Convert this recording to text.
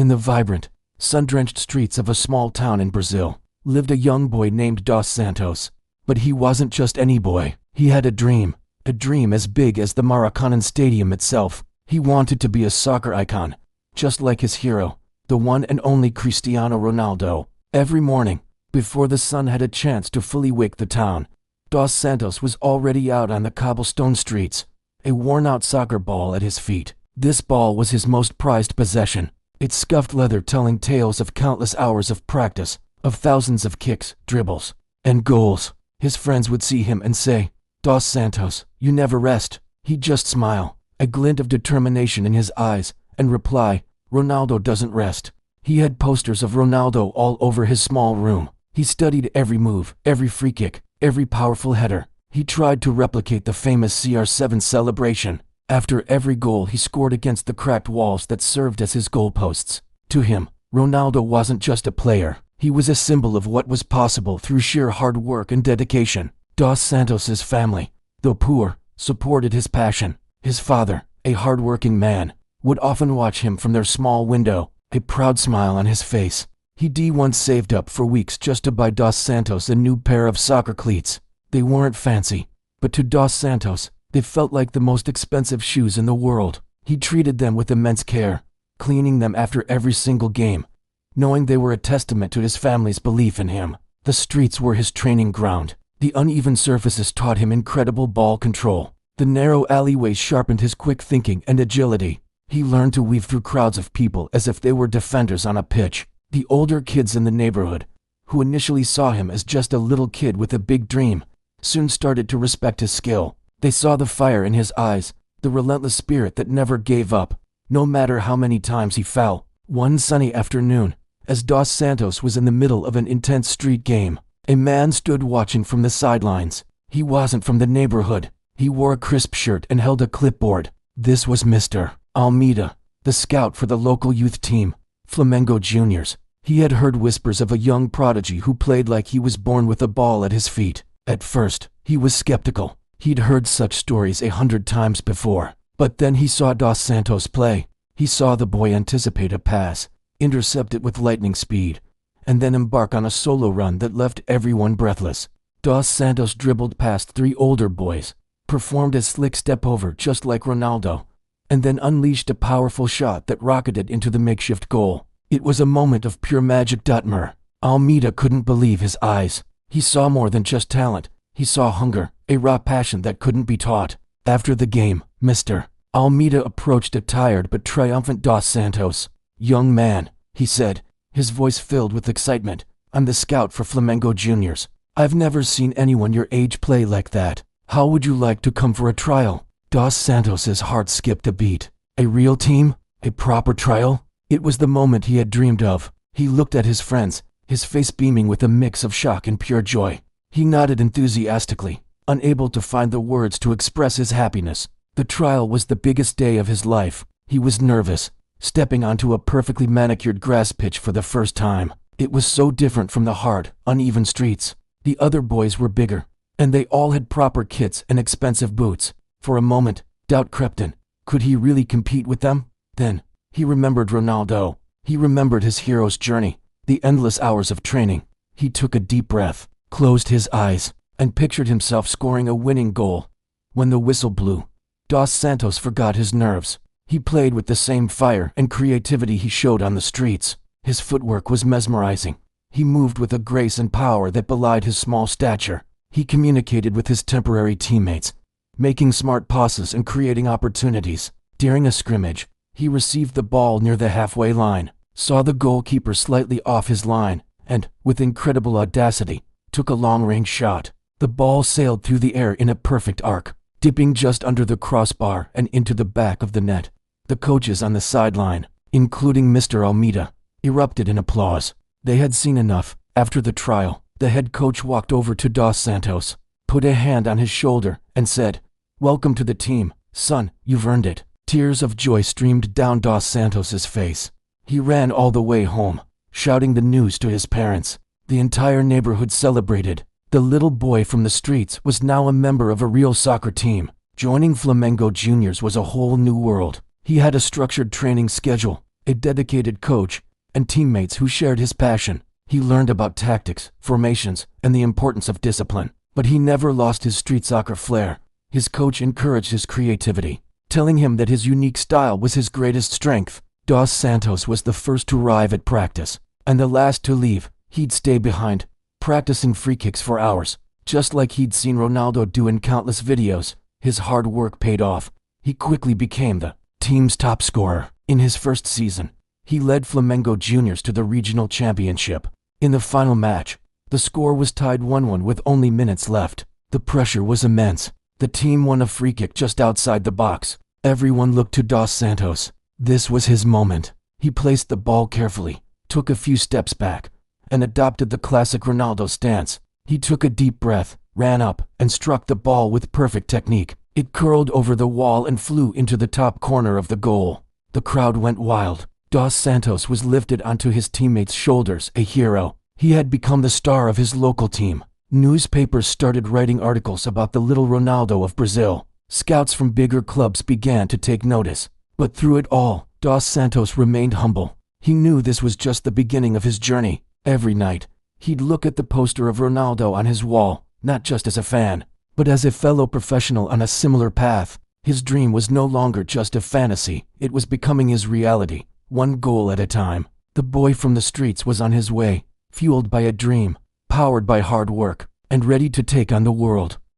In the vibrant, sun-drenched streets of a small town in Brazil, lived a young boy named Dos Santos. But he wasn't just any boy. He had a dream as big as the Maracanã Stadium itself. He wanted to be a soccer icon, just like his hero, the one and only Cristiano Ronaldo. Every morning, before the sun had a chance to fully wake the town, Dos Santos was already out on the cobblestone streets, a worn-out soccer ball at his feet. This ball was his most prized possession, its scuffed leather telling tales of countless hours of practice, of thousands of kicks, dribbles, and goals. His friends would see him and say, "Dos Santos, you never rest." He'd just smile, a glint of determination in his eyes, and reply, "Ronaldo doesn't rest." He had posters of Ronaldo all over his small room. He studied every move, every free kick, every powerful header. He tried to replicate the famous CR7 celebration. After every goal he scored against the cracked walls that served as his goalposts. To him, Ronaldo wasn't just a player. He was a symbol of what was possible through sheer hard work and dedication. Dos Santos's family, though poor, supported his passion. His father, a hard-working man, would often watch him from their small window, a proud smile on his face. He'd once saved up for weeks just to buy Dos Santos a new pair of soccer cleats. They weren't fancy, but to Dos Santos, they felt like the most expensive shoes in the world. He treated them with immense care, cleaning them after every single game, knowing they were a testament to his family's belief in him. The streets were his training ground. The uneven surfaces taught him incredible ball control. The narrow alleyways sharpened his quick thinking and agility. He learned to weave through crowds of people as if they were defenders on a pitch. The older kids in the neighborhood, who initially saw him as just a little kid with a big dream, soon started to respect his skill. They saw the fire in his eyes, the relentless spirit that never gave up, no matter how many times he fell. One sunny afternoon, as Dos Santos was in the middle of an intense street game, a man stood watching from the sidelines. He wasn't from the neighborhood. He wore a crisp shirt and held a clipboard. This was Mr. Almeida, the scout for the local youth team, Flamengo Juniors. He had heard whispers of a young prodigy who played like he was born with a ball at his feet. At first, he was skeptical. He'd heard such stories 100 times before. But then he saw Dos Santos play. He saw the boy anticipate a pass, intercept it with lightning speed, and then embark on a solo run that left everyone breathless. Dos Santos dribbled past 3 older boys, performed a slick step-over just like Ronaldo, and then unleashed a powerful shot that rocketed into the makeshift goal. It was a moment of pure magic. Almeida couldn't believe his eyes. He saw more than just talent. He saw hunger, a raw passion that couldn't be taught. After the game, Mr. Almeida approached a tired but triumphant Dos Santos. "Young man," he said, his voice filled with excitement, "I'm the scout for Flamengo Juniors. I've never seen anyone your age play like that. How would you like to come for a trial?" Dos Santos's heart skipped a beat. A real team? A proper trial? It was the moment he had dreamed of. He looked at his friends, his face beaming with a mix of shock and pure joy. He nodded enthusiastically, unable to find the words to express his happiness. The trial was the biggest day of his life. He was nervous, stepping onto a perfectly manicured grass pitch for the first time. It was so different from the hard, uneven streets. The other boys were bigger, and they all had proper kits and expensive boots. For a moment, doubt crept in. Could he really compete with them? Then, he remembered Ronaldo. He remembered his hero's journey, the endless hours of training. He took a deep breath, closed his eyes, and pictured himself scoring a winning goal. When the whistle blew, Dos Santos forgot his nerves. He played with the same fire and creativity he showed on the streets. His footwork was mesmerizing. He moved with a grace and power that belied his small stature. He communicated with his temporary teammates, making smart passes and creating opportunities. During a scrimmage, he received the ball near the halfway line, saw the goalkeeper slightly off his line, and, with incredible audacity, took a long-range shot. The ball sailed through the air in a perfect arc, dipping just under the crossbar and into the back of the net. The coaches on the sideline, including Mr. Almeida, erupted in applause. They had seen enough. After the trial, the head coach walked over to Dos Santos, put a hand on his shoulder, and said, "Welcome to the team, son, you've earned it." Tears of joy streamed down Dos Santos's face. He ran all the way home, shouting the news to his parents. The entire neighborhood celebrated. The little boy from the streets was now a member of a real soccer team. Joining Flamengo Juniors was a whole new world. He had a structured training schedule, a dedicated coach, and teammates who shared his passion. He learned about tactics, formations, and the importance of discipline. But he never lost his street soccer flair. His coach encouraged his creativity, telling him that his unique style was his greatest strength. Dos Santos was the first to arrive at practice, and the last to leave. He'd stay behind, practicing free kicks for hours, just like he'd seen Ronaldo do in countless videos. His hard work paid off. He quickly became the team's top scorer. In his first season, he led Flamengo Juniors to the regional championship. In the final match, the score was tied 1-1 with only minutes left. The pressure was immense. The team won a free kick just outside the box. Everyone looked to Dos Santos. This was his moment. He placed the ball carefully, took a few steps back, and adopted the classic Ronaldo stance. He took a deep breath, ran up, and struck the ball with perfect technique. It curled over the wall and flew into the top corner of the goal. The crowd went wild. Dos Santos was lifted onto his teammates' shoulders, a hero. He had become the star of his local team. Newspapers started writing articles about the little Ronaldo of Brazil. Scouts from bigger clubs began to take notice. But through it all, Dos Santos remained humble. He knew this was just the beginning of his journey. Every night, he'd look at the poster of Ronaldo on his wall, not just as a fan, but as a fellow professional on a similar path. His dream was no longer just a fantasy, it was becoming his reality, one goal at a time. The boy from the streets was on his way, fueled by a dream, powered by hard work, and ready to take on the world.